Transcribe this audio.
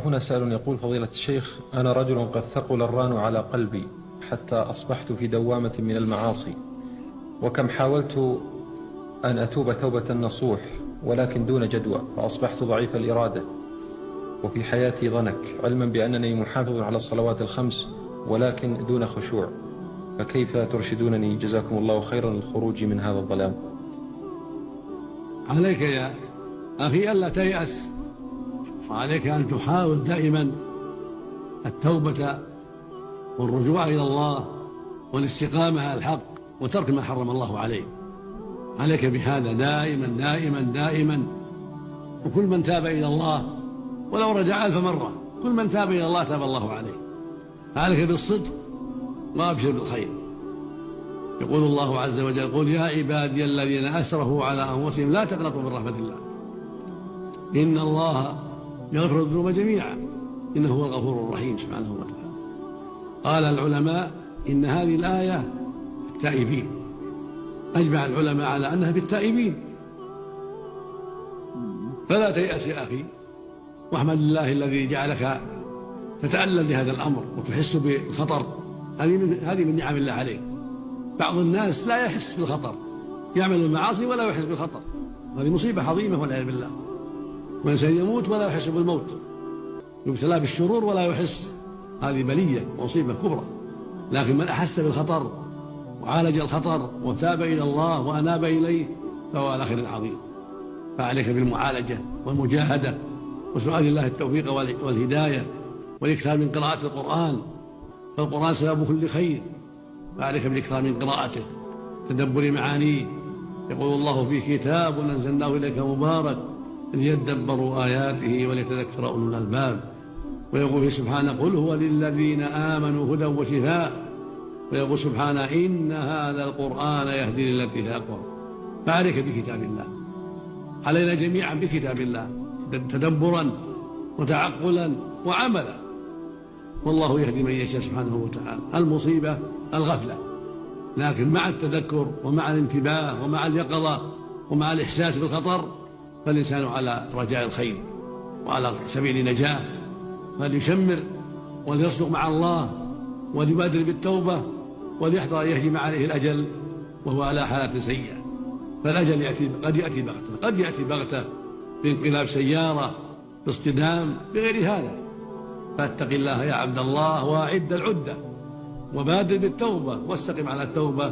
هنا سائل يقول: فضيلة الشيخ، أنا رجل قد ثقل الران على قلبي حتى أصبحت في دوامة من المعاصي، وكم حاولت أن أتوب توبة نصوح ولكن دون جدوى، فأصبحت ضعيف الإرادة وفي حياتي ضنك، علما بأنني محافظ على الصلوات الخمس ولكن دون خشوع، فكيف ترشدونني جزاكم الله خيرا للخروج من هذا الظلام؟ عليك يا أخي ألا تيأس، وعليك أن تحاول دائما التوبة والرجوع إلى الله والاستقامة على الحق وترك ما حرم الله عليه. عليك بهذا دائما دائما دائما. وكل من تاب إلى الله ولو رجع 1000 مرة، كل من تاب إلى الله تاب الله عليه. عليك بالصدق وأبشر بالخير. يقول الله عز وجل: قل يا عبادي الذين أسرفوا على أنفسهم لا تقنطوا من رحمة الله إن الله يغفر الذنوب جميعا إنه هو الغفور الرحيم سبحانه وتعالى. قال العلماء إن هذه الآية في التائبين، أجمع العلماء على أنها في التائبين. فلا تيأس يا أخي، واحمد الله الذي جعلك تتألم لهذا الأمر وتحس بالخطر. هذه من نعم الله عليك. بعض الناس لا يحس بالخطر، يعمل المعاصي ولا يحس بالخطر، هذه مصيبة عظيمة والعياذ بالله. وإنسان يموت ولا يحس بالموت، يبتلى بالشرور ولا يحس، هذه بلية ومصيبة كبرى. لكن من أحس بالخطر وعالج الخطر وتاب إلى الله وأناب إليه فهو على خير عظيم. فعليك بالمعالجة والمجاهدة وسؤال الله التوفيق والهداية والإكثار من قراءة القرآن، فالقرآن سبب كل خير. فعليك بالإكثار من قراءته، تدبر معانيه. يقول الله: في كتاب أنزلناه إليك مبارك ليدبروا آياته وليتذكر أولو الألباب. ويقول سبحانه: قل هو للذين آمنوا هدى وشفاء. ويقول سبحانه: إن هذا القرآن يهدي للتي هي أقوم. فعليك بكتاب الله، علينا جميعا بكتاب الله تدبرا وتعقلا وعملا، والله يهدي من يشاء سبحانه وتعالى. المصيبة الغفلة، لكن مع التذكر ومع الانتباه ومع اليقظة ومع الإحساس بالخطر فالإنسان على رجاء الخير وعلى سبيل نجاة، فليشمر وليصدق مع الله وليبادر بالتوبة وليحذر أن يهجم عليه الأجل وهو على حالة سيئة. فالأجل قد يأتي بغتة بانقلاب سيارة، باصطدام، بغير هذا. فاتق الله يا عبد الله وأعد العدة وبادر بالتوبة واستقم على التوبة